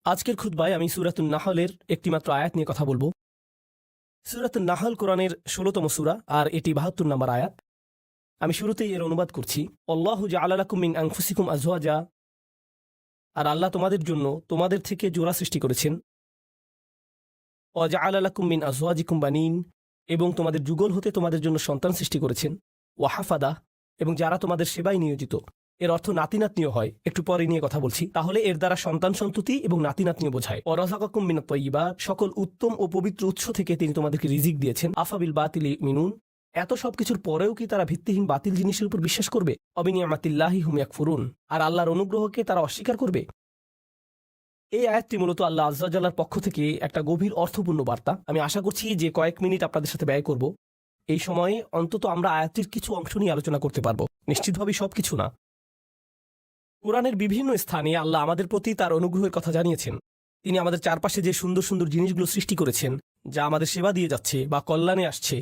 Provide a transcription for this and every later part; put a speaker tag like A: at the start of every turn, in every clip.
A: আজকের খুতবায় আমি সূরাতুন নাহলের একটিমাত্র আয়াত নিয়ে কথা বলবো। সূরাতুন নাহল কোরআনের ১৬তম সূরা আর এটি ৭২ নম্বর আয়াত। আমি শুরুতেই এর অনুবাদ করছি। আল্লাহু জাআলা লাকুম মিন আনফুসিকুম আজওয়াজা, আর আল্লাহ তোমাদের জন্য তোমাদের থেকে জোড়া সৃষ্টি করেছেন। ওয়া জাআলা লাকুম মিন আজওয়াজিকুম বানিন, এবং তোমাদের যুগল হতে তোমাদের জন্য সন্তান সৃষ্টি করেছেন। ওয়া হাফাদা, এবং যারা তোমাদের সেবায় নিয়োজিত। এর অর্থ নাতি নাতনিও হয়, একটু পরে নিয়ে কথা বলছি। তাহলে এর দ্বারা সন্তান সন্ততি এবং নাতি নাতনিও বোঝায়। ওয়া রাযাকাকুম মিনাত তাইয়্যিবাত, সকল উত্তম ও পবিত্র উৎস থেকে তিনি তোমাদেরকে রিজিক দিয়েছেন। আফাবিল বাতিলি মিনুন, এত সবকিছুর পরেও কি তারা ভিত্তিহীন বাতিল জিনিসের উপর বিশ্বাস করবে? অবিনিয়ামাতিল্লাহি হুম ইয়াকফুরুন, আর আল্লাহর অনুগ্রহকে তারা অস্বীকার করবে। এই আয়াতটি মূলত আল্লাহ আযযা ওয়া জাল্লার পক্ষ থেকে একটা গভীর অর্থপূর্ণ বার্তা। আমি আশা করছি যে কয়েক মিনিট আপনাদের সাথে ব্যয় করব। এই সময়ে অন্তত আমরা আয়াতটির কিছু অংশ নিয়ে আলোচনা করতে পারবো, নিশ্চিতভাবে সবকিছু না। কোরআনের বিভিন্ন স্থানে আল্লাহ আমাদের প্রতি তার অনুগ্রহের কথা জানিয়েছেন। তিনি আমাদের চারপাশে যে সুন্দর সুন্দর জিনিসগুলো সৃষ্টি করেছেন, যা আমাদের সেবা দিয়ে যাচ্ছে বা কল্যাণে আসছে,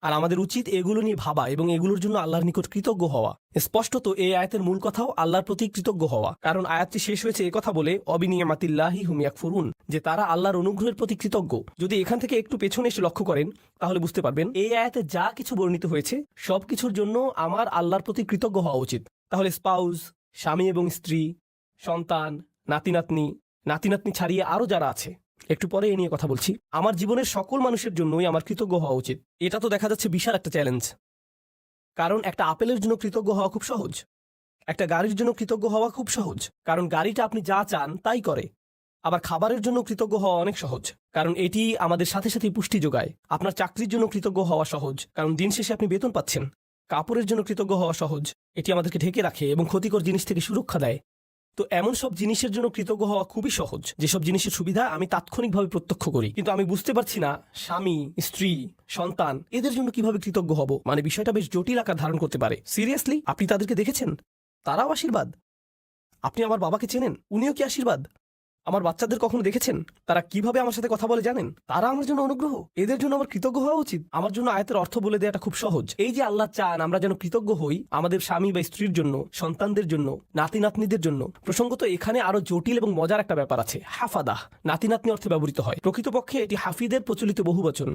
A: আর আমাদের উচিত এগুলো নিয়ে ভাবা এবং এগুলোর জন্য আল্লাহর নিকট কৃতজ্ঞ হওয়া। স্পষ্টত এই আয়াতের মূল কথাও আল্লাহর প্রতি কৃতজ্ঞ হওয়া, কারণ আয়াতটি শেষ হয়েছে কথা বলে অবিনিয়ামাতিল্লাহি হুম ইয়াকফুরুন, যে তারা আল্লাহর অনুগ্রহের প্রতি কৃতজ্ঞ। যদি এখান থেকে একটু পেছনে এসে লক্ষ্য করেন তাহলে বুঝতে পারবেন এই আয়াতে যা কিছু বর্ণিত হয়েছে সবকিছুর জন্য আমার আল্লাহর প্রতি কৃতজ্ঞ হওয়া উচিত। তাহলে স্পাউস, স্বামী এবং স্ত্রী, সন্তান, নাতি নাতনি ছাড়িয়ে আরও যারা আছে, একটু পরে এ নিয়ে কথা বলছি, আমার জীবনের সকল মানুষের জন্যই আমার কৃতজ্ঞ হওয়া উচিত। এটা তো দেখা যাচ্ছে বিশাল একটা চ্যালেঞ্জ, কারণ একটা আপেলের জন্য কৃতজ্ঞ হওয়া খুব সহজ, একটা গাড়ির জন্য কৃতজ্ঞ হওয়া খুব সহজ, কারণ গাড়িটা আপনি যা চান তাই করে। আবার খাবারের জন্য কৃতজ্ঞ হওয়া অনেক সহজ, কারণ এটি আমাদের সাথে সাথে পুষ্টি যোগায়। আপনার চাকরির জন্য কৃতজ্ঞ হওয়া সহজ, কারণ দিন শেষে আপনি বেতন পাচ্ছেন। কাপড়ের জন্য কৃতজ্ঞ হওয়া সহজ, এটি আমাদেরকে ঢেকে রাখে এবং ক্ষতিকর জিনিস থেকে সুরক্ষা দেয়। তো এমন সব জিনিসের জন্য কৃতজ্ঞ হওয়া খুবই সহজ, যেসব জিনিসের সুবিধা আমি তাৎক্ষণিকভাবে প্রত্যক্ষ করি, কিন্তু আমি বুঝতে পারছি না স্বামী, স্ত্রী, সন্তান এদের জন্য কিভাবে কৃতজ্ঞ হব। মানে বিষয়টা বেশ জটিল আকার ধারণ করতে পারে। সিরিয়াসলি, আপনি তাদেরকে দেখেছেন? তারাও আশীর্বাদ। আপনি আমার বাবাকে চেনেন, উনিও কি আশীর্বাদ? আমার বাচ্চাদের কখনো দেখেছেন তারা কিভাবে আমার সাথে কথা বলে জানেন? তারা আমার জন্য অনুগ্রহ। এদের জন্য আমার কৃতজ্ঞ হওয়া উচিত। আমার জন্য আয়াতের অর্থ বলে দেওয়াটা খুব সহজ। এই যে আল্লাহ চান আমরা যেন কৃতজ্ঞ হই আমাদের স্বামী বা স্ত্রীর জন্য, সন্তানদের জন্য, নাতি নাতনিদের জন্য। প্রসঙ্গত এখানে আরো জটিল এবং মজার একটা ব্যাপার আছে। হাফাদাহ নাতি নাতনি অর্থে ব্যবহৃত হয়। প্রকৃতপক্ষে এটি হাফিদের প্রচলিত বহুবচন।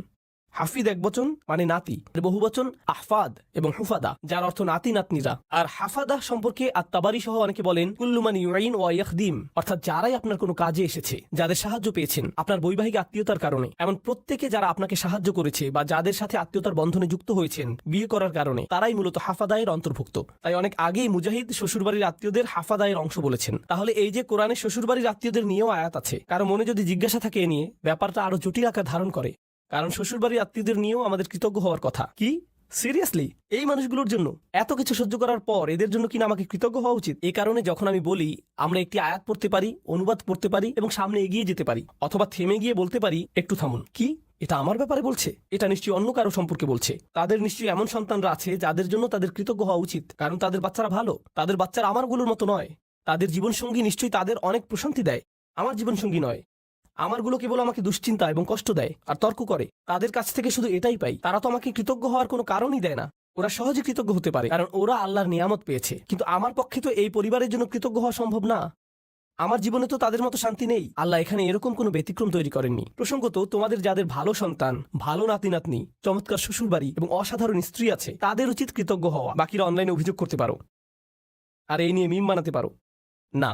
A: হাফিদ একবচন মানে নাতি, বহুবচন আহফাদ এবং হুফাদা, যার অর্থ নাতি নাতনিরা। আর হাফাদাহ সম্পর্কে আত-তাবারি সহ অনেকে বলেন কুল্লু মান ইউইন ওয়া ইয়াখদিম, অর্থাৎ যারাই আপনার কোনো কাজে এসেছে, যাদের সাহায্য পেয়েছেন আপনার বৈবাহিক আত্মীয়তার কারণে, এমন প্রত্যেকে যারা আপনাকে সাহায্য করেছে বা যাদের সাথে আত্মীয়তার বন্ধনে যুক্ত হয়েছেন বিয়ে করার কারণে, তারাই মূলত হাফাদায়ের অন্তর্ভুক্ত। তাই অনেক আগেই মুজাহিদ শ্বশুরবাড়ির আত্মীয়দের হাফাদায়ের অংশ বলেছেন। তাহলে এই যে কোরআনে শ্বশুরবাড়ির আত্মীয়দের নিয়েও আয়াত আছে, কারো মনে যদি জিজ্ঞাসা থাকে এ নিয়ে, ব্যাপারটা আরো জটিল আকার ধারণ করে, কারণ শ্বশুরবাড়ির আত্মীয়দের নিয়েও আমাদের কৃতজ্ঞ হওয়ার কথা। কি সিরিয়াসলি এই মানুষগুলোর জন্য এত কিছু সহ্য করার পর এদের জন্য কিনা আমাকে কৃতজ্ঞ হওয়া উচিত? এই কারণে যখন আমি বলি আমরা একটি আয়াত পড়তে পারি, অনুবাদ পড়তে পারি এবং সামনে এগিয়ে যেতে পারি, অথবা থেমে গিয়ে বলতে পারি একটু থামুন, কি এটা আমার ব্যাপারে বলছে? এটা নিশ্চয়ই অন্য কারো সম্পর্কে বলছে। তাদের নিশ্চয়ই এমন সন্তানরা আছে যাদের জন্য তাদের কৃতজ্ঞ হওয়া উচিত, কারণ তাদের বাচ্চারা ভালো। তাদের বাচ্চারা আমারগুলোর মতো নয়। তাদের জীবনসঙ্গী নিশ্চয়ই তাদের অনেক প্রশান্তি দেয়, আমার জীবনসঙ্গী নয়। আমারগুলো কেবল আমাকে দুশ্চিন্তা এবং কষ্ট দেয় আর তর্ক করে। তাদের কাছ থেকে শুধু এটাই পাই। তারা তো আমাকে কৃতজ্ঞ হওয়ার কোনো কারণই দেয় না। ওরা সহজে কৃতজ্ঞ হতে পারে কারণ ওরা আল্লাহর নিয়ামত পেয়েছে, কিন্তু আমার পক্ষে তো এই পরিবারের জন্য কৃতজ্ঞ হওয়া সম্ভব না। আমার জীবনে তো তাদের মতো শান্তি নেই। আল্লাহ এখানে এরকম কোনো ব্যতিক্রম তৈরি করেননি। প্রসঙ্গত তোমাদের যাদের ভালো সন্তান, ভালো নাতি নাতনি, চমৎকার শ্বশুরবাড়ি এবং অসাধারণ স্ত্রী আছে, তাদের উচিত কৃতজ্ঞ হওয়া। বাকিরা অনলাইনে অভিযোগ করতে পারো আর এই নিয়ে মিম বানাতে পারো। না,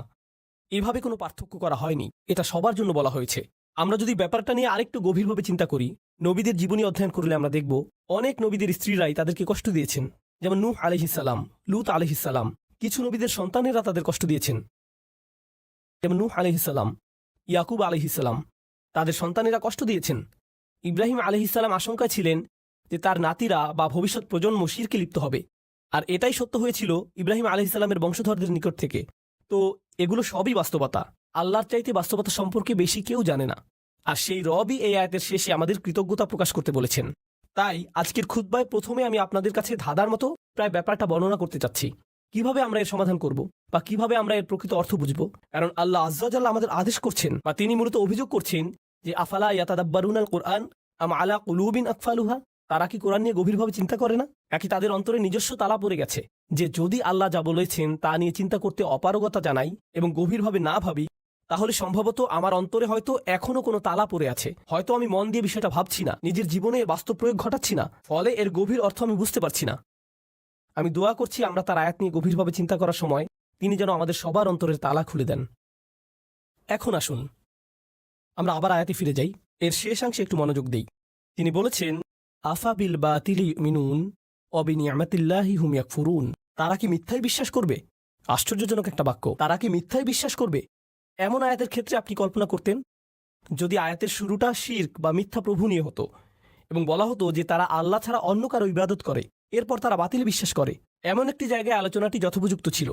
A: এভাবে কোনো পার্থক্য করা হয়নি। এটা সবার জন্য বলা হয়েছে। আমরা যদি ব্যাপারটা নিয়ে আরেকটু গভীরভাবে চিন্তা করি, নবীদের জীবনী অধ্যয়ন করলে আমরা দেখব অনেক নবীদের স্ত্রীরাই তাদেরকে কষ্ট দিয়েছেন। যেমন নূহ আলাইহিস সালাম, লূত আলাইহিস সালাম। কিছু নবীদের সন্তানেরা তাদের কষ্ট দিয়েছেন, যেমন নূহ আলাইহিস সালাম, ইয়াকুব আলাইহিস সালাম। তাদের সন্তানেরা কষ্ট দিয়েছেন। ইব্রাহিম আলাইহিস সালাম আশঙ্কায় ছিলেন যে তার নাতিরা বা ভবিষ্যৎ প্রজন্ম শিরকে লিপ্ত হবে, আর এটাই সত্য হয়েছিল ইব্রাহিম আলাইহিস সালামের বংশধরদের নিকট থেকে। তো এগুলো সবই বাস্তবতা। আল্লাহর চাইতে বাস্তবতা সম্পর্কে বেশি কেউ জানে না। আর সেই রবই এই আয়াতের শেষে আমাদের কৃতজ্ঞতা প্রকাশ করতে বলেছেন। তাই আজকের খুতবায় প্রথমে আমি আপনাদের কাছে ধাঁধার মতো প্রায় ব্যাপারটা বর্ণনা করতে চাচ্ছি, কিভাবে আমরা এর সমাধান করব বা কিভাবে আমরা এর প্রকৃত অর্থ বুঝব। কারণ আল্লাহ আযযা ওয়া জাল্লা আমাদের আদেশ করছেন বা তিনি মূলত অভিযোগ করছেন যে আফালা ইয়াতাদাব্বারুনাল কুরআন আম আলা কুলুবিন আকফালুহা, তারা কি কোরআন নিয়ে গভীরভাবে চিন্তা করে না? নাকি তাদের অন্তরে নিজস্ব তালা পড়ে গেছে যে যদি আল্লাহ যা বলেছেন তা নিয়ে চিন্তা করতে অপারগতা জানাই এবং গভীরভাবে না ভাবি তাহলে সম্ভবত আমার অন্তরে হয়তো এখনো কোনো তালা পড়ে আছে, হয়তো আমি মন দিয়ে বিষয়টা ভাবছি না, নিজের জীবনে এর বাস্তব প্রয়োগ ঘটাচ্ছি না, ফলে এর গভীর অর্থ আমি বুঝতে পারছি না। আমি দোয়া করছি আমরা তার আয়াত নিয়ে গভীরভাবে চিন্তা করার সময় তিনি যেন আমাদের সবার অন্তরের তালা খুলে দেন। এখন আসুন আমরা আবার আয়াতে ফিরে যাই, এর শেষাংশে একটু মনোযোগ দেই। তিনি বলেছেন, আফা বিল বাতিলি মিনুন অবিনিয়ামাতিল্লাহি হুম ইয়াকফুরুন। তারা কি মিথ্যায় বিশ্বাস করবে? আশ্চর্যজনক একটা বাক্য, তারা কি মিথ্যায় বিশ্বাস করবে? এমন আয়াতের ক্ষেত্রে আপনি কল্পনা করতেন যদি আয়াতের শুরুটা শিরক বা মিথ্যা প্রভু নিয়ে হতো এবং বলা হতো যে তারা আল্লাহ ছাড়া অন্য কারো ইবাদত করে, এরপর তারা বাতিলে বিশ্বাস করে, এমন একটি জায়গায় আলোচনাটি যথোপযুক্ত ছিল।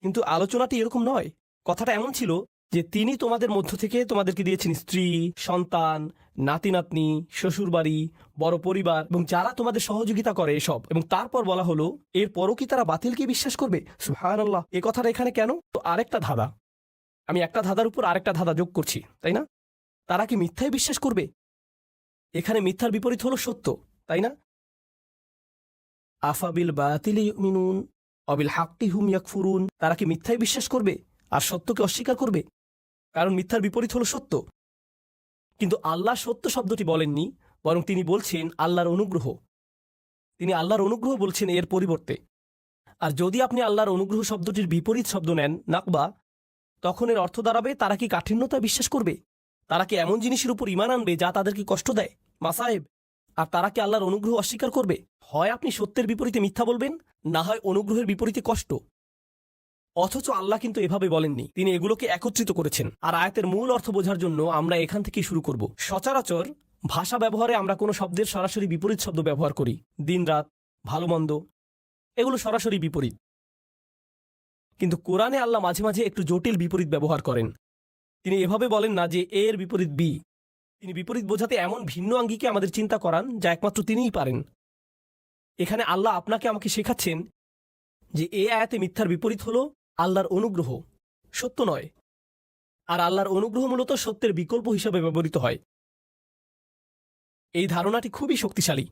A: কিন্তু আলোচনাটি এরকম নয়। কথাটা এমন ছিল যে তিনি তোমাদের মধ্য থেকে তোমাদেরকে দিয়েছেন স্ত্রী, সন্তান, নাতি নাতনি, শ্বশুরবাড়ি, বড় পরিবার এবং যারা তোমাদের সহযোগিতা করে এসব, এবং তারপর বলা হলো এরপরও কি তারা বাতিলকে বিশ্বাস করবে? সুবহানাল্লাহ, এ কথাটা এখানে কেন? তো আরেকটা ধাঁধা, আমি একটা ধাঁধার উপর আরেকটা ধাঁধা যোগ করছি, তাই না? তারা কি মিথ্যায় বিশ্বাস করবে? এখানে মিথ্যার বিপরীত হলো সত্য, তাই না? আফাবিল বাতিলি ইউমিনুন অবিল হাক্কি হুম ইয়াকফুরুন। তারা কি মিথ্যায় বিশ্বাস করবে আর সত্যকে অস্বীকার করবে? কারণ মিথ্যার বিপরীত হলো সত্য। কিন্তু আল্লাহ সত্য শব্দটি বলেননি, বরং তিনি বলছেন আল্লাহর অনুগ্রহ। তিনি আল্লাহর অনুগ্রহ বলছেন এর পরিবর্তে। আর যদি আপনি আল্লাহর অনুগ্রহ শব্দটির বিপরীত শব্দ নেন, নাকবা, তখন এর অর্থ দাঁড়াবে তারা কি কাঠিন্যতায় বিশ্বাস করবে? তারা কি এমন জিনিসের উপর ঈমান আনবে যা তাদেরকে কষ্ট দেয়, মাসায়েব? আর তারা কি আল্লাহর অনুগ্রহ অস্বীকার করবে? হয় আপনি সত্যের বিপরীতে মিথ্যা বলবেন, না হয় অনুগ্রহের বিপরীতে কষ্ট। অথচ আল্লাহ কিন্তু এভাবে বলেননি, তিনি এগুলোকে একত্রিত করেছেন। আর আয়াতের মূল অর্থ বোঝার জন্য আমরা এখান থেকেই শুরু করব। সচরাচর ভাষা ব্যবহারে আমরা কোনো শব্দের সরাসরি বিপরীত শব্দ ব্যবহার করি। দিন রাত, ভালো মন্দ, এগুলো সরাসরি বিপরীত। কিন্তু কোরআনে আল্লাহ মাঝে মাঝে একটু জটিল বিপরীত ব্যবহার করেন। তিনি এভাবে বলেন না যে এর বিপরীত বি। তিনি বিপরীত বোঝাতে এমন ভিন্ন আঙ্গিকে আমাদের চিন্তা করান যা একমাত্র তিনিই পারেন। এখানে আল্লাহ আপনাকে আমাকে শেখাচ্ছেন যে এই আয়াতে মিথ্যার বিপরীত হলো আল্লাহর অনুগ্রহ, সত্য নয়। আর আল্লাহর অনুগ্রহ মূলত সত্যের বিকল্প হিসাবে ব্যবহৃত হয়। এই ধারণাটি খুবই শক্তিশালী।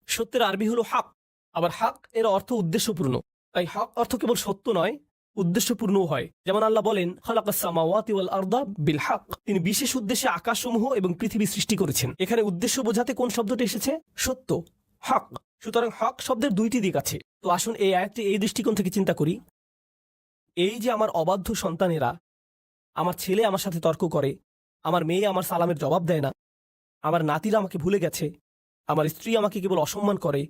A: সত্যের আরবি হলো হক, আবার হক এর অর্থ উদ্দেশ্যপূর্ণ। তাই হক অর্থ কেবল সত্য নয়, উদ্দেশ্যপূর্ণও হয়। যেমন আল্লাহ বলেন, খালাকাস সামাওয়াতি ওয়াল আরদা বিল হক। তিনি বিশেষ উদ্দেশ্যে আকাশসমূহ এবং পৃথিবী সৃষ্টি করেছেন। এখানে উদ্দেশ্য বোঝাতে কোন শব্দটি এসেছে? সত্য, হক। সুতরাং হক শব্দের দুইটি দিক আছে। তো আসুন এই আয়াতটি এই দৃষ্টিকোণ থেকে চিন্তা করি। এই যে আমার অবাধ্য সন্তানেরা, আমার ছেলে আমার সাথে তর্ক করে, আমার মেয়ে আমার সালামের জবাব দেয় না, আমার নাতিরা আমাকে ভুলে গেছে, আমার স্ত্রী আমাকে কেবল অসম্মান করে,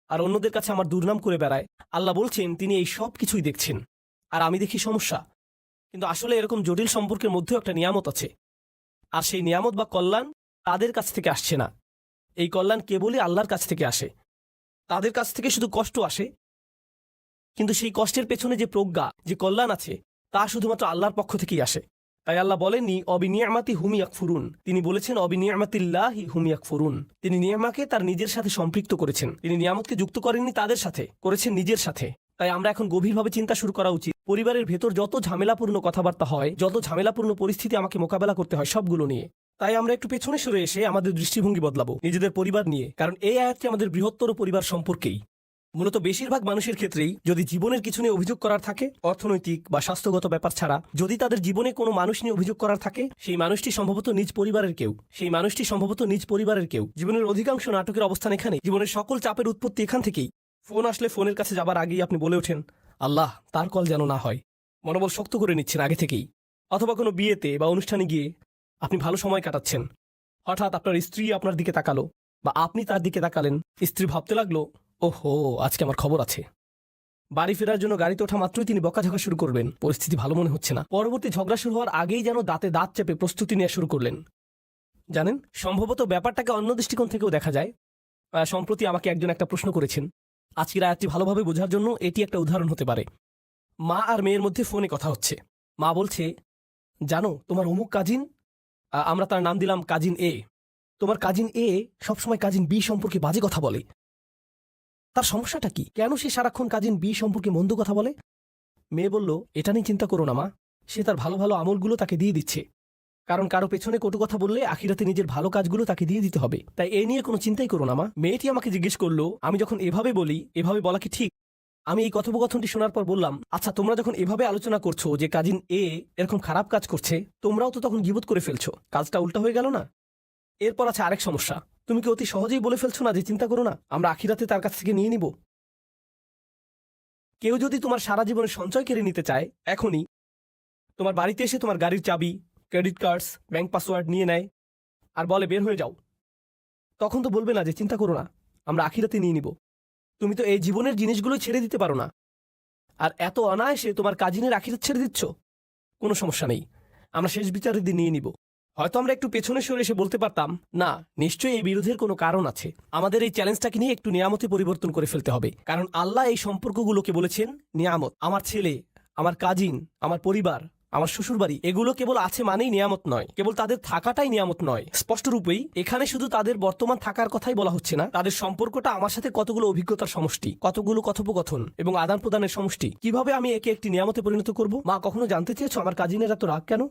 A: আর অন্যদের কাছে আমার দুর্নাম করে বেড়ায়। আল্লাহ বলছেন তিনি এই সব কিছুই দেখছেন, আর আমি দেখি সমস্যা। কিন্তু আসলে এরকম জটিল সম্পর্কের মধ্যেও একটা নিয়ামত আছে। আর সেই নিয়ামত বা কল্যাণ তাদের কাছ থেকে আসছে না। এই কল্যাণ কেবলই আল্লাহর কাছ থেকে আসে। তাদের কাছ থেকে শুধু কষ্ট আসে, কিন্তু সেই কষ্টের পেছনে যে প্রজ্ঞা, যে কল্যাণ আছে, তা শুধুমাত্র আল্লাহর পক্ষ থেকেই আসে। তাই আল্লাহ বলেননি অবিনিয়ামাতি হুম ইয়াকফুরুন, তিনি বলেছেন অবিনিয়ামাতিল্লাহি হুম ইয়াকফুরুন। তিনি নিয়ামাকে তার নিজের সাথে সম্পৃক্ত করেছেন। তিনি নিয়ামতকে যুক্ত করেননি তাদের সাথে, করেছেন নিজের সাথে। তাই আমরা এখন গভীরভাবে চিন্তা শুরু করা উচিত। পরিবারের ভেতর যত ঝামেলাপূর্ণ কথাবার্তা হয়, যত ঝামেলাপূর্ণ পরিস্থিতি আমাকে মোকাবেলা করতে হয়, সবগুলো নিয়ে। তাই আমরা একটু পেছনে সরে এসে আমাদের দৃষ্টিভঙ্গি বদলাবো নিজেদের পরিবার নিয়ে। কারণ এই আয়াতটি আমাদের বৃহত্তর পরিবার সম্পর্কেই। মূলত বেশিরভাগ মানুষের ক্ষেত্রেই যদি জীবনের কিছু নিয়ে অভিযোগ করার থাকে, অর্থনৈতিক বা স্বাস্থ্যগত ব্যাপার ছাড়া যদি তাদের জীবনে কোনো মানুষ নিয়ে অভিযোগ করার থাকে, সেই মানুষটি সম্ভবত নিজ পরিবারের কেউ। জীবনের অধিকাংশ নাটকের অবস্থান এখানে। জীবনের সকল চাপের উৎপত্তি এখান থেকেই। ফোন আসলে ফোনের কাছে যাবার আগেই আপনি বলে ওঠেন, আল্লাহ তার কল যেন না হয়। মনোবল শক্ত করে নিচ্ছেন আগে থেকেই। অথবা কোনো বিয়েতে বা অনুষ্ঠানে গিয়ে আপনি ভালো সময় কাটাচ্ছেন, হঠাৎ আপনার স্ত্রী আপনার দিকে তাকালো বা আপনি তার দিকে তাকালেন। স্ত্রী ভাবতে লাগলো, ওহো আজকে আমার খবর আছে। বাড়ি ফেরার জন্য গাড়িতে ওঠা মাত্রই তিনি বকাঝকা শুরু করবেন, পরিস্থিতি ভালো মনে হচ্ছে না। পরবর্তী ঝগড়া শুরু হওয়ার আগেই যেন দাঁতে দাঁত চেপে প্রস্তুতি নেওয়া শুরু করলেন। জানেন, সম্ভবত ব্যাপারটাকে অন্য দৃষ্টিকোণ থেকেও দেখা যায়। সম্প্রতি আমাকে একজন একটা প্রশ্ন করেছেন। আজকের আয়াতটি ভালোভাবে বোঝার জন্য এটি একটা উদাহরণ হতে পারে। মা আর মেয়ের মধ্যে ফোনে কথা হচ্ছে। মা বলছে, জানো তোমার অমুক কাজিন, আমরা তার নাম দিলাম কাজিন এ, তোমার কাজিন এ সবসময় কাজিন বি সম্পর্কে বাজে কথা বলে। তার সমস্যাটা কি? কেন সে সারাক্ষণ কাজিন বি সম্পর্কে মন্দ কথা বলে? মেয়ে বলল, এটা নিয়ে চিন্তা করো না মা, সে তার ভালো ভালো আমলগুলো তাকে দিয়ে দিচ্ছে। কারণ কারো পেছনে কটু কথা বললে আখিরাতে নিজের ভালো কাজগুলো তাকে দিয়ে দিতে হবে। তাই এ নিয়ে কোনো চিন্তাই করো না মা। মেয়েটি আমাকে জিজ্ঞেস করলো, আমি যখন এভাবে বলি, এভাবে বলা কি ঠিক? আমি এই কথোপকথনটি শোনার পর বললাম, আচ্ছা তোমরা যখন এভাবে আলোচনা করছো যে কাজিন এ এরকম খারাপ কাজ করছে, তোমরাও তো তখন গীবত করে ফেলছো, কাজটা উল্টা হয়ে গেল না? এরপর আছে আরেক সমস্যা, তুমি কি অতি সহজেই বলে ফেলছো না যে চিন্তা করো না, আমরা আখিরাতে তার কাছ থেকে নিয়ে নিব? কেউ যদি তোমার সারা জীবনের সঞ্চয় কেড়ে নিতে চায়, এখনই তোমার বাড়িতে এসে তোমার গাড়ির চাবি, ক্রেডিট কার্ডস, ব্যাংক পাসওয়ার্ড নিয়ে নেয় আর বলে বের হয়ে যাও, তখন তো বলবে না যে চিন্তা করো না, আমরা আখিরাতে নিয়ে নিব? তুমি তো এই জীবনের জিনিসগুলোই ছেড়ে দিতে পারো না, আর এত অনায়াসে তোমার কাজিনের আখিরাত ছেড়ে দিচ্ছ। কোনো সমস্যা নেই, আমরা শেষ বিচারের দিন নিয়ে নিব। হয়তো আমরা একটু পেছনে সরে এসে বলতে পারতাম, না নিশ্চয়ই এই বিরোধের কোনো কারণ আছে, আমাদের এই চ্যালেঞ্জটাকে নিয়ে একটু নিয়ামতে পরিবর্তন করে ফেলতে হবে, কারণ আল্লাহ এই সম্পর্কগুলোকে বলেছেন নিয়ামত। আমার ছেলে, আমার কাজিন, আমার পরিবার, আমার শ্বশুরবাড়ি, এগুলো কেবল আছে মানেই নিয়ামত নয়, কেবল তাদের থাকাটাই নিয়ামত নয়। স্পষ্টরূপেই এখানে শুধু তাদের বর্তমান থাকার কথাই বলা হচ্ছে না, তাদের সম্পর্কটা আমার সাথে কতগুলো অভিজ্ঞতার সমষ্টি, কতগুলো কথোপকথন এবং আদান প্রদানের সমষ্টি। কিভাবে আমি একে একটি নিয়ামতে পরিণত করব? মা, কখনো জানতে চেয়েছো আমার কাজিনের এত রাগ কেন?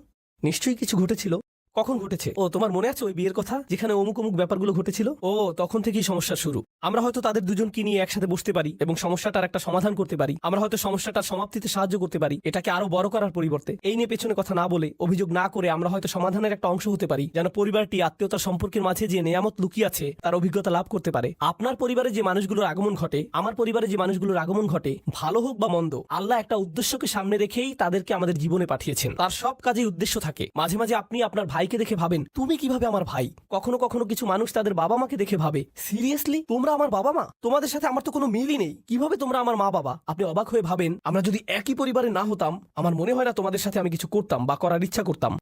A: নিশ্চয়ই কিছু ঘটেছিল। কখন ঘটেছে? ও, তোমার মনে আছে ওই বিয়ের কথা, যেখানে অমুক অমুক ব্যাপারগুলো ঘটেছিল? ও, তখন থেকেই সমস্যা শুরু। আমরা হয়তো তাদের দুজনকে নিয়ে একসাথে বসতে পারি এবং সমস্যাটার একটা সমাধান করতে পারি, আমরা হয়তো সমস্যাটার সমাপ্তিতে সাহায্য করতে পারি, এটাকে আরো বড় করার পরিবর্তে এই নিয়ে পেছনে কথা না বলে, অভিযোগ না করে আমরা হয়তো সমাধানের একটা অংশ হতে পারি, যেন পরিবারটি আত্মীয়তার সম্পর্কের মাঝে যে নিয়ামত লুকিয়ে আছে তার অভিজ্ঞতা লাভ করতে পারে। আপনার পরিবারে যে মানুষগুলোর আগমন ঘটে, আমার পরিবারে যে মানুষগুলোর আগমন ঘটে, ভালো হোক বা মন্দ, আল্লাহ একটা উদ্দেশ্যকে সামনে রেখেই তাদেরকে আমাদের জীবনে পাঠিয়েছেন। তার সব কাজেই উদ্দেশ্য থাকে। মাঝে মাঝে আপনি আপনার ভাইকে দেখে ভাবেন, তুমি কিভাবে আমার ভাই? কখনো কখনো কিছু মানুষ তাদের বাবা মাকে দেখে ভাবে, সিরিয়াসলি তোমরা আমার বাবা মা? তোমাদের সাথে আমার তো কোনো মিলই নেই, কিভাবে তোমরা আমার মা বাবা? আপনি অবাক হয়ে ভাবেন, আমরা যদি একই পরিবারে না হতাম, আমার মনে হয় না তোমাদের সাথে আমি কিছু করতাম বা করার ইচ্ছা করতাম।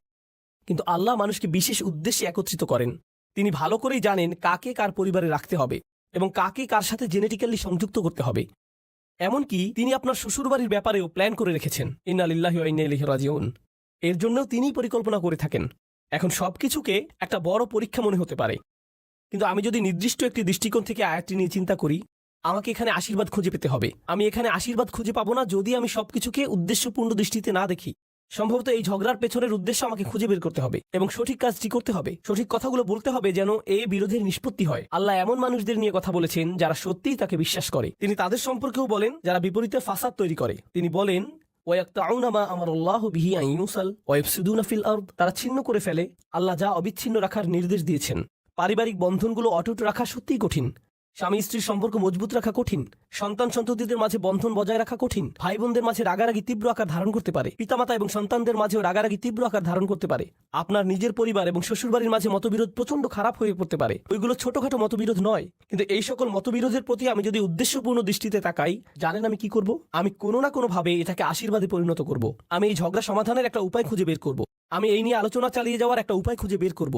A: কিন্তু আল্লাহ মানুষকে বিশেষ উদ্দেশ্যে একত্রিত করেন। তিনি ভালো করেই জানেন কাকে কার পরিবারে রাখতে হবে এবং কাকে কার সাথে জেনেটিক্যালি সংযুক্ত করতে হবে। এমনকি তিনি আপনার শ্বশুরবাড়ির ব্যাপারেও প্ল্যান করে রেখেছেন। ইন্না লিল্লাহি ওয়া ইন্না ইলাইহি রাজিউন। এর জন্যও তিনিই পরিকল্পনা করে থাকেন। এখন সবকিছুকে একটা বড় পরীক্ষা মনে হতে পারে, কিন্তু আমি যদি নির্দিষ্ট একটি দৃষ্টিকোণ থেকে আয়াতটি নিয়ে চিন্তা করি, আমাকে এখানে আশীর্বাদ খুঁজে পেতে হবে। আমি এখানে আশীর্বাদ খুঁজে পাবো না যদি আমি সবকিছুকে উদ্দেশ্যপূর্ণ দৃষ্টিতে না দেখি। সম্ভবত এই ঝগড়ার পেছনের উদ্দেশ্য আমাকে খুঁজে বের করতে হবে এবং সঠিক কাজটি করতে হবে, সঠিক কথাগুলো বলতে হবে যেন এই বিরোধের নিষ্পত্তি হয়। আল্লাহ এমন মানুষদের নিয়ে কথা বলেছেন যারা সত্যিই তাকে বিশ্বাস করে। তিনি তাদের সম্পর্কেও বলেন যারা বিপরীতে ফাসাদ তৈরি করে। তিনি বলেন, তারা ছিন্ন করে ফেলে আল্লাহ যা অবিচ্ছিন্ন রাখার নির্দেশ দিয়েছেন। পারিবারিক বন্ধনগুলো অটুট রাখা সত্যিই কঠিন। স্বামী স্ত্রীর সম্পর্ক মজবুত রাখা কঠিন। সন্তান সন্ততিদের মাঝে বন্ধন বজায় রাখা কঠিন। ভাই বোনদের মাঝে রাগারাগি তীব্র আকার ধারণ করতে পারে। পিতামাতা এবং সন্তানদের মাঝেও রাগারাগি তীব্র আকার ধারণ করতে পারে। আপনার নিজের পরিবার এবং শ্বশুরবাড়ির মাঝে মতবিরোধ প্রচন্ড খারাপ হয়ে পড়তে পারে। ওইগুলো ছোটখাটো মতবিরোধ নয়, কিন্তু এই সকল মতবিরোধের প্রতি আমি যদি উদ্দেশ্যপূর্ণ দৃষ্টিতে তাকাই, জানেন আমি কি করব? আমি কোনো না কোনো ভাবে এটাকে আশীর্বাদে পরিণত করব। আমি এই ঝগড়া সমাধানের একটা উপায় খুঁজে বের করব। আমি এই নিয়ে আলোচনা চালিয়ে যাওয়ার একটা উপায় খুঁজে বের করব।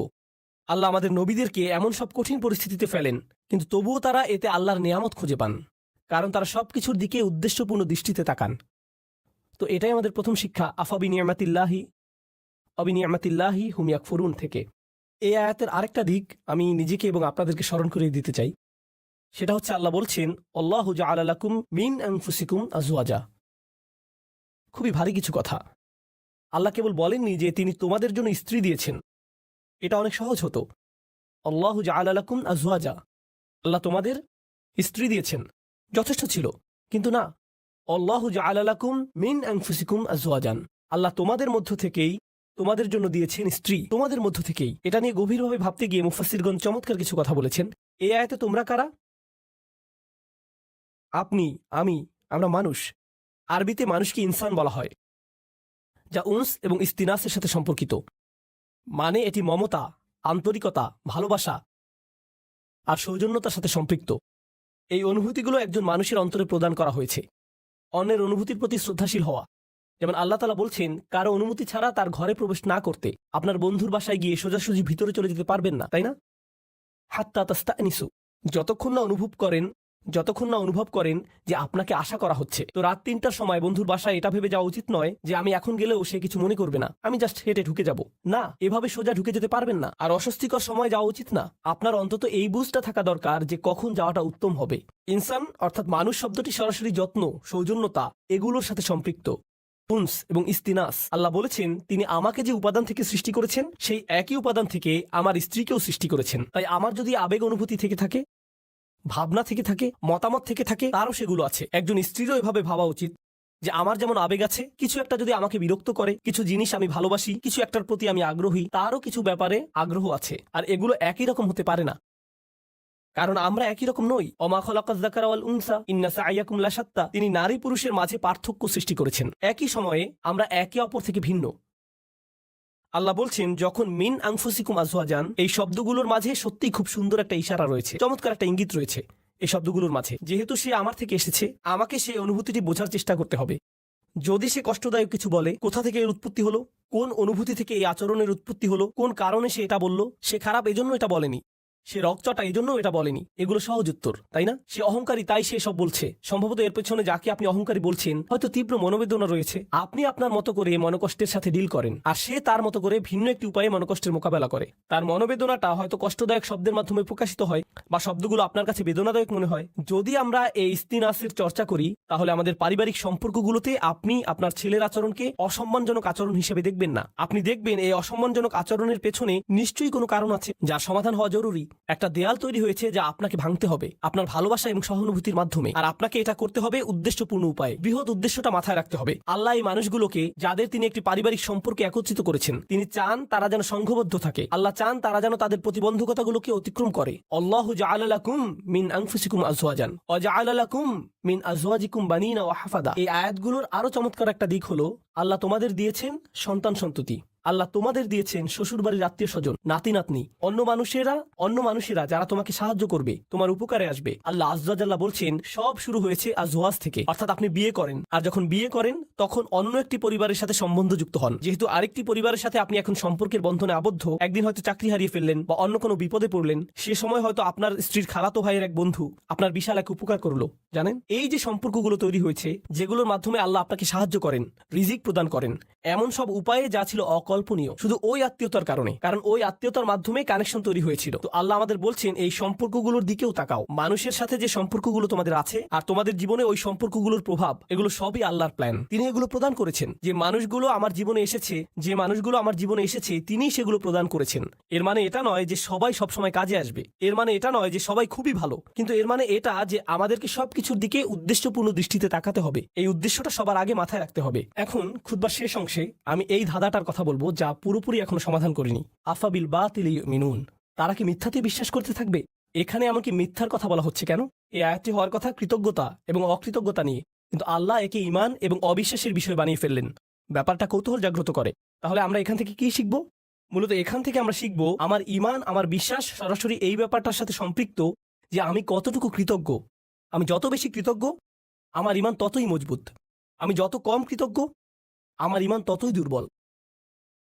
A: আল্লাহ আমাদের নবীদেরকে এমন সব কঠিন পরিস্থিতিতে ফেলেন, কিন্তু তবুও তারা এতে আল্লাহর নিয়ামত খুঁজে পান, কারণ তারা সবকিছুর দিকে উদ্দেশ্যপূর্ণ দৃষ্টিতে তাকান। তো এটাই আমাদের প্রথম শিক্ষা, আফাবি নিয়ামাতিল্লাহি হুম ইয়াকফুরুন থেকে। এই আয়াতের আরেকটা দিক আমি নিজেকে এবং আপনাদেরকে স্মরণ করিয়ে দিতে চাই। সেটা হচ্ছে আল্লাহ বলছেন, আল্লাহু জাআলা লাকুম মিন আনফুসিকুম আজওয়াজা। খুবই ভারী কিছু কথা। আল্লাহ কেবল বলেননি যে তিনি তোমাদের জন্য স্ত্রী দিয়েছেন। এটা অনেক সহজ হতো, আল্লাহু জাআলা লাকুম আজওয়াজা, আল্লাহ তোমাদের স্ত্রী দিয়েছেন, যথেষ্ট ছিল। কিন্তু না, আল্লাহু জাআলা লাকুম মিন আনফুসিকুম আজওয়াজান, আল্লাহ তোমাদের মধ্য থেকেই তোমাদের জন্য দিয়েছেন স্ত্রী, তোমাদের মধ্য থেকেই। এটা নিয়ে গভীরভাবে ভাবতে গিয়ে মুফাসসিরগণ চমৎকার কিছু কথা বলেছেন। এই আয়াতে তোমরা কারা? আপনি, আমি, আমরা মানুষ। আরবিতে মানুষকে ইনসান বলা হয়, যা উনস এবং ইস্তিনাসের সাথে সম্পর্কিত। মানে এটি মমতা, আন্তরিকতা, ভালোবাসা আর সৌজন্যতার সাথে সম্পৃক্ত। এই অনুভূতিগুলো একজন মানুষের অন্তরে প্রদান করা হয়েছে। অন্যের অনুভূতির প্রতি শ্রদ্ধাশীল হওয়া, যেমন আল্লাহ তাআলা বলছেন কারো অনুমতি ছাড়া তার ঘরে প্রবেশ না করতে। আপনার বন্ধুর বাসায় গিয়ে সোজাসুজি ভিতরে চলে যেতে পারবেন না, তাই না? হাত্তা তাস্তানিসু, যতক্ষণ না অনুভব করেন যে আপনাকে আশা করা হচ্ছে। তো রাত ৩টার সময় বন্ধুর বাসায় এটা ভেবে যাওয়া উচিত নয় যে আমি এখন গেলেও সে কিছু মনে করবে না, আমি জাস্ট হেঁটে ঢুকে যাব। না, এভাবে সোজা ঢুকে যেতে পারবেন না। আর অস্বস্তিকর সময় যাওয়া উচিত না। আপনার অন্তত এই বুঝটা থাকা দরকার যে কখন যাওয়াটা উত্তম হবে। ইনসান অর্থাৎ মানুষ শব্দটি সরাসরি যত্ন, সৌজন্যতা এগুলোর সাথে সম্পৃক্ত। উনস এবং ইস্তিনাস, আল্লাহ বলেছেন তিনি আমাকে যে উপাদান থেকে সৃষ্টি করেছেন সেই একই উপাদান থেকে আমার স্ত্রীকেও সৃষ্টি করেছেন। তাই আমার যদি আবেগ অনুভূতি থেকে থাকে, ভাবনা থেকে থাকে, মতামত থেকে থাকে, তারও সেগুলো আছে। একজন স্ত্রীরও এভাবে ভাবা উচিত যে আমার যেমন আবেগ আছে, কিছু একটা যদি আমাকে বিরক্ত করে, কিছু জিনিস আমি ভালোবাসি, কিছু একটার প্রতি আমি আগ্রহী, তারও কিছু ব্যাপারে আগ্রহ আছে। আর এগুলো একই রকম হতে পারে না, কারণ আমরা একই রকম নই। ওমা খালাকাজ যাকারা ওয়াল উনসা ইন্না সা'য়াকুম লাশাত্তা। তিনি নারী পুরুষের মাঝে পার্থক্য সৃষ্টি করেছেন। একই সময়ে আমরা একে অপর থেকে ভিন্ন। আল্লাহ বলছেন, যখন মিন আনফুসিকুম আজওয়াজান, এই শব্দগুলোর মাঝে সত্যিই খুব সুন্দর একটা ইশারা রয়েছে, চমৎকার একটা ইঙ্গিত রয়েছে এই শব্দগুলোর মাঝে। যেহেতু সে আমার থেকে এসেছে, আমাকে সেই অনুভূতিটি বোঝার চেষ্টা করতে হবে। যদি সে কষ্টদায়ক কিছু বলে, কোথা থেকে এর উৎপত্তি হলো, কোন অনুভূতি থেকে এই আচরণের উৎপত্তি হলো, কোন কারণে সে এটা বলল, সে খারাপ এজন্য এটা বলেনি, সে রকচটা এই জন্য এটা বলেনি, এগুলো সহজ উত্তর, তাই না? সে অহংকারী তাই সে সব বলছে। সম্ভবত এর পেছনে যাকে আপনি অহংকারী বলছেন হয়তো তীব্র মনোবেদনা রয়েছে। আপনি আপনার মতো করে মনোকষ্টের সাথে ডিল করেন, আর সে তার মতো করে ভিন্ন একটি উপায়ে মনোকষ্টের মোকাবেলা করে। তার মনোবেদনাটা হয়তো কষ্টদায়ক শব্দের মাধ্যমে প্রকাশিত হয়, বা শব্দগুলো আপনার কাছে বেদনাদায়ক মনে হয়। যদি আমরা এই ইস্তিনাসের চর্চা করি, তাহলে আমাদের পারিবারিক সম্পর্কগুলোতে আপনি আপনার ছেলের আচরণকে অসম্মানজনক আচরণ হিসেবে দেখবেন না। আপনি দেখবেন এই অসম্মানজনক আচরণের পেছনে নিশ্চয়ই কোনো কারণ আছে, যার সমাধান হওয়া জরুরি। একটা দেয়াল তৈরি হয়েছে যা আপনাকে ভাঙতে হবে আপনার ভালোবাসা এবং সহানুভূতির মাধ্যমে, আর আপনাকে এটা করতে হবে উদ্দেশ্যপূর্ণ উপায়ে। বৃহৎ উদ্দেশ্যটা মাথায় রাখতে হবে। আল্লাহ এই মানুষগুলোকে, যাদের তিনি একটি পারিবারিক সম্পর্কে একত্রিত করেছেন, তিনি চান তারা যেন সংঘবদ্ধ থাকে। আল্লাহ চান তারা যেন তাদের প্রতিবন্ধকতাগুলোকে অতিক্রম করে। আল্লাহু জাআলা লাকুম মিন আনফুসিকুম আজওয়াজান ওয়া জাআলা লাকুম মিন আজওয়াজিকুম বানিনা ওয়া হাফাদা। এই আয়াতগুলোর আরো চমৎকার একটা দিক হলো, আল্লাহ তোমাদের দিয়েছেন সন্তান সন্ততি, আল্লাহ তোমাদের দিয়েছেন শ্বশুরবাড়ির আত্মীয় স্বজন, নাতি নাতনি, অন্য মানুষেরা যারা তোমাকে সাহায্য করবে, তোমার উপকারে আসবে। আল্লাহ আজ্জা জাল্লাহ বলছেন, সব শুরু হয়েছে আজওয়াজ থেকে, অর্থাৎ আপনি বিয়ে করেন, আর যখন বিয়ে করেন তখন অন্য একটি পরিবারের সাথে সম্বন্ধ যুক্ত হন। যেহেতু আরেকটি পরিবারের সাথে আপনি এখন সম্পর্কের বন্ধনে আবদ্ধ, একদিন হয়তো চাকরি হারিয়ে ফেললেন বা অন্য কোনো বিপদে পড়লেন, সে সময় হয়তো আপনার স্ত্রীর খালাতো ভাইয়ের এক বন্ধু আপনার বিশাল এক উপকার করলো। জানেন, এই যে সম্পর্কগুলো তৈরি হয়েছে, যেগুলোর মাধ্যমে আল্লাহ আপনাকে সাহায্য করেন, রিজিক প্রদান করেন, এমন সব উপায়ে যা ছিল অকল্পনীয় শুধু ওই আত্মীয়তার কারণে, কারণ ওই আত্মীয়তার মাধ্যমে কানেকশন তৈরি হয়েছিল। তো আল্লাহ আমাদের বলছেন, এই সম্পর্কগুলোর দিকেও তাকাও। মানুষের সাথে যে সম্পর্কগুলো তোমাদের আছে আর তোমাদের জীবনে ওই সম্পর্কগুলোর প্রভাব, এগুলো সবই আল্লাহর প্ল্যান। তিনি এগুলো প্রদান করেছেন। যে মানুষগুলো আমার জীবনে এসেছে তিনি সেগুলো প্রদান করেছেন। এর মানে এটা নয় যে সবাই সবসময় কাজে আসবে, এর মানে এটা নয় যে সবাই খুবই ভালো, কিন্তু এর মানে এটা যে আমাদেরকে সবকিছুর দিকে উদ্দেশ্যপূর্ণ দৃষ্টিতে তাকাতে হবে। এই উদ্দেশ্যটা সবার আগে মাথায় রাখতে হবে। এখন খুতবার শেষ অংশে আমি এই ধাঁধাটার কথা বলবো, যা পুরোপুরি এখনো সমাধান করিনি। আফাবিল বাতিলি ইউমিনুন, তারা কি মিথ্যাতে বিশ্বাস করতে থাকবে? এখানে এমনকি মিথ্যার কথা বলা হচ্ছে কেন? এই আয়াতটি হওয়ার কথা কৃতজ্ঞতা এবং অকৃতজ্ঞতা নিয়ে, কিন্তু আল্লাহ একে ঈমান এবং অবিশ্বাসের বিষয় বানিয়ে ফেললেন। ব্যাপারটা কৌতূহল জাগ্রত করে। তাহলে আমরা এখান থেকে কি শিখব? মূলত এখান থেকে আমরা শিখব, আমার ঈমান, আমার বিশ্বাস সরাসরি এই ব্যাপারটার সাথে সম্পৃক্ত যে আমি কতটুকু কৃতজ্ঞ। আমি যত বেশি কৃতজ্ঞ, আমার ঈমান ততই মজবুত। আমি যত কম কৃতজ্ঞ, আমার ঈমান ততই দুর্বল।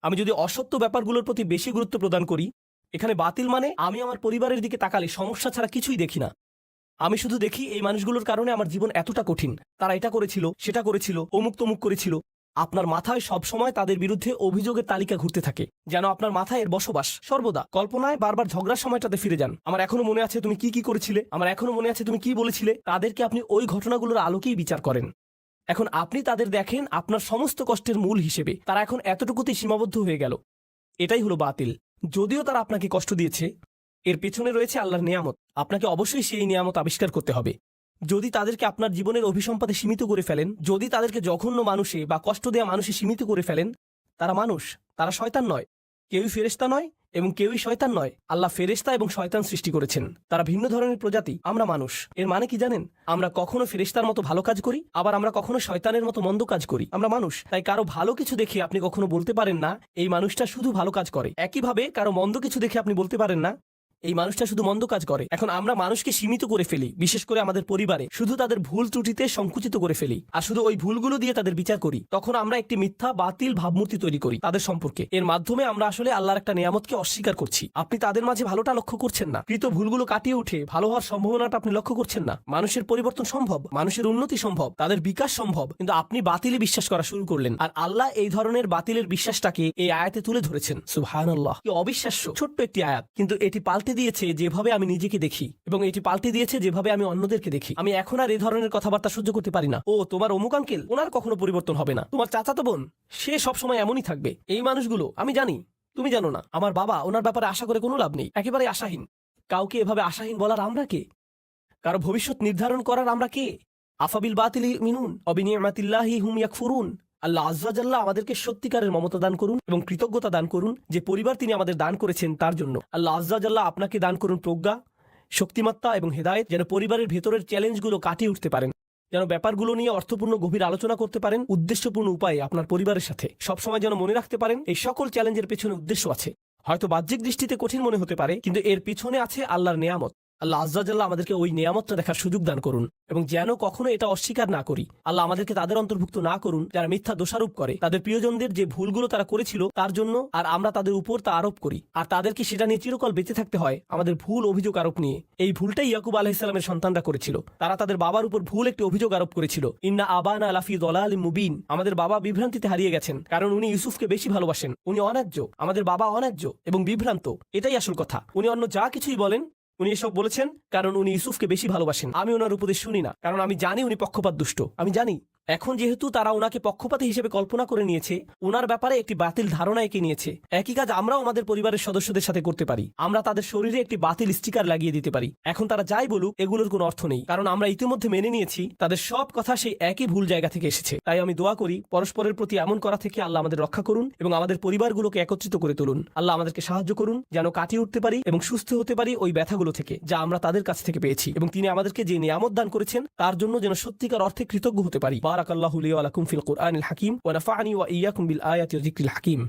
A: আমি যদি অসত্য ব্যাপারগুলোর প্রতি বেশি গুরুত্ব প্রদান করি, এখানে বাতিল মানে আমি আমার পরিবারের দিকে তাকালে সমস্যা ছাড়া কিছুই দেখি না। আমি শুধু দেখি এই মানুষগুলোর কারণে আমার জীবন এতটা কঠিন, তারা এটা করেছিল, সেটা করেছিল, অমুক তমুক করেছিল। আপনার মাথায় সবসময় তাদের বিরুদ্ধে অভিযোগের তালিকা ঘুরতে থাকে, যেন আপনার মাথায় এর বসবাস সর্বদা। কল্পনায় বারবার ঝগড়ার সময়টাতে ফিরে যান। আমার এখনো মনে আছে তুমি কি করেছিলে, আমার এখনো মনে আছে তুমি কি বলেছিলে। তাদেরকে আপনি ওই ঘটনাগুলোর আলোকেই বিচার করেন। এখন আপনি তাদের দেখেন আপনার সমস্ত কষ্টের মূল হিসেবে। তারা এখন এতটুকুতেই সীমাবদ্ধ হয়ে গেল। এটাই হলো বাতিল। যদিও তারা আপনাকে কষ্ট দিয়েছে, এর পেছনে রয়েছে আল্লাহর নিয়ামত। আপনাকে অবশ্যই সেই নিয়ামত আবিষ্কার করতে হবে। যদি তাদেরকে আপনার জীবনের অভিসম্পাদে সীমিত করে ফেলেন, যদি তাদেরকে জঘন্য মানুষে বা কষ্ট দেওয়া মানুষে সীমিত করে ফেলেন, তারা মানুষ, তারা শয়তান নয়। কেউই ফেরেশতা নয় এবং কেউই শয়তান নয়। আল্লাহ ফেরেশতা এবং শয়তান সৃষ্টি করেছেন, তারা ভিন্ন ধরনের প্রজাতি। আমরা মানুষ। এর মানে কি জানেন? আমরা কখনো ফেরেশতার মতো ভালো কাজ করি, আবার আমরা কখনো শয়তানের মতো মন্দ কাজ করি। আমরা মানুষ। তাই কারো ভালো কিছু দেখে আপনি কখনো বলতে পারেন না এই মানুষটা শুধু ভালো কাজ করে। একইভাবে কারো মন্দ কিছু দেখে আপনি বলতে পারেন না এই মানুষটা শুধু মন্দ কাজ করে। এখন আমরা মানুষকে সীমিত করে ফেলি, বিশেষ করে আমাদের পরিবারে শুধু তাদের ভুল ত্রুটিতে সংকুচিত করে ফেলি, আর শুধু ওই ভুলগুলো দিয়ে তাদের বিচার করি। তখন আমরা একটি মিথ্যা বাতিল ভাবমূর্তি তৈরি করি তাদের সম্পর্কে। এর মাধ্যমে আমরা আসলে আল্লাহর একটা নিয়ামতকে অস্বীকার করছি। আপনি তাদের মাঝে ভালোটা লক্ষ্য করছেন না, কৃত ভুলগুলো কাটিয়ে উঠে ভালো হওয়ার সম্ভাবনাটা আপনি লক্ষ্য করছেন না। মানুষের পরিবর্তন সম্ভব, মানুষের উন্নতি সম্ভব, তাদের বিকাশ সম্ভব, কিন্তু আপনি বাতিলে বিশ্বাস করা শুরু করলেন। আর আল্লাহ এই ধরনের বাতিলের বিশ্বাসটাকে এই আয়াতে তুলে ধরেছেন। সুবহানাল্লাহ, কি অবিশ্বাস্য ছোট্ট একটি আয়াত, কিন্তু এটি পাল্টে দিয়েছে যেভাবে আমি নিজেকে দেখি, এবং এটি পাল্টে দিয়েছে যেভাবে আমি অন্যদেরকে দেখি। আমি এখন আর এই ধরনের কথাবার্তা সহ্য করতে পারি না। ও তোমার অমুক আঙ্কেল, ওনার কখনো পরিবর্তন হবে না। তোমার চাচাতো বোন, সে সবসময় এমনই থাকবে। এই মানুষগুলো আমি জানি, তুমি জানো না। আমার বাবা, ওনার ব্যাপারে আশা করে কোনো লাভ নেই, একেবারে আশাহীন। কাউকে এভাবে আশাহীন বলার আমরা কে? কারো ভবিষ্যৎ নির্ধারণ করার আমরা কে? আফাবিল বাতিলি মিনুন অবিনিয়ামাতিল্লাহি হুম ইয়াকফুরুন। আল্লাহ আজ্জা জাল্লাহ আমাদেরকে সত্যিকারের মমতা দান করুন এবং কৃতজ্ঞতা দান করুন যে পরিবার তিনি আমাদের দান করেছেন তার জন্য। আল্লাহ আজ্জা জাল্লাহ আপনাকে দান করুন প্রজ্ঞা, শক্তিমত্তা এবং হেদায়েত, যেন পরিবারের ভেতরের চ্যালেঞ্জগুলো কাটিয়ে উঠতে পারেন, যেন ব্যাপারগুলো নিয়ে অর্থপূর্ণ গভীর আলোচনা করতে পারেন উদ্দেশ্যপূর্ণ উপায়ে আপনার পরিবারের সাথে। সবসময় যেন মনে রাখতে পারেন এই সকল চ্যালেঞ্জের পেছনে উদ্দেশ্য আছে। হয়তো বাহ্যিক দৃষ্টিতে কঠিন মনে হতে পারে, কিন্তু এর পিছনে আছে আল্লাহর নেয়ামত। আল্লাহ আজ্জা জাল্লাহ আমাদেরকে ওই নেয়ামতটা দেখার সুযোগ দান করুন এবং যেন কখনো এটা অস্বীকার না করি। আল্লাহ আমাদেরকে তাদের অন্তর্ভুক্ত না করুন যারা মিথ্যা দোষারোপ করে তাদের প্রিয়জনদের যে ভুলগুলো তারা করেছিল তার জন্য, আর আমরা তাদের উপর তা আরোপ করি আর তাদেরকে সেটা নিয়ে চিরকাল বেঁচে থাকতে হয় আমাদের ভুল অভিযোগ আরোপ নিয়ে। এই ভুলটাই ইয়াকুব আলাইহিসসালামের সন্তানরা করেছিল। তারা তাদের বাবার উপর ভুল একটি অভিযোগ আরোপ করেছিল, ইন্না আবানা লাফি দলালিম মুবিন, আমাদের বাবা বিভ্রান্তিতে হারিয়ে গেছেন কারণ উনি ইউসুফকে বেশি ভালোবাসেন। উনি অন্যায্য, আমাদের বাবা অন্যায্য এবং বিভ্রান্ত, এটাই আসল কথা। উনি অন্য যা কিছুই বলেন, উনি এসব বলেছেন কারণ উনি ইউসুফকে বেশি ভালোবাসেন। আমি ওনার উপদেশ শুনি না, কারণ আমি জানি উনি পক্ষপাত দুষ্ট। আমি জানি এখন যেহেতু তারা ওনাকে পক্ষপাতী হিসেবে কল্পনা করে নিয়েছে, ওনার ব্যাপারে একটি বাতিল ধারণা এঁকে নিয়েছে, একই কাজ আমরাও আমাদের পরিবারের সদস্যদের সাথে করতে পারি। আমরা তাদের শরীরে একটি বাতিল স্টিকার লাগিয়ে দিতে পারি। এখন তারা যাই বলুক এগুলোর কোনো অর্থ নেই, কারণ আমরা ইতিমধ্যে মেনে নিয়েছি তাদের সব কথা সেই একই ভুল জায়গা থেকে এসেছে। তাই আমি দোয়া করি পরস্পরের প্রতি এমন করা থেকে আল্লাহ আমাদের রক্ষা করুন এবং আমাদের পরিবারগুলোকে একত্রিত করে তুলুন। আল্লাহ আমাদেরকে সাহায্য করুন যেন কাটিয়ে উঠতে পারি এবং সুস্থ হতে পারি ওই ব্যথাগুলো থেকে যা আমরা তাদের কাছ থেকে পেয়েছি, এবং তিনি আমাদেরকে যে নিয়ামত দান করেছেন তার জন্য যেন সত্যিকার অর্থে কৃতজ্ঞ হতে পারি। বারাকাল্লাহু লি ওয়া লাকুম ফিল কুরআনিল হাকিম ওয়া নাফা'নি ওয়া ইয়্যাকুম বিল আয়াতি ওয়া যিকরিল হাকিম।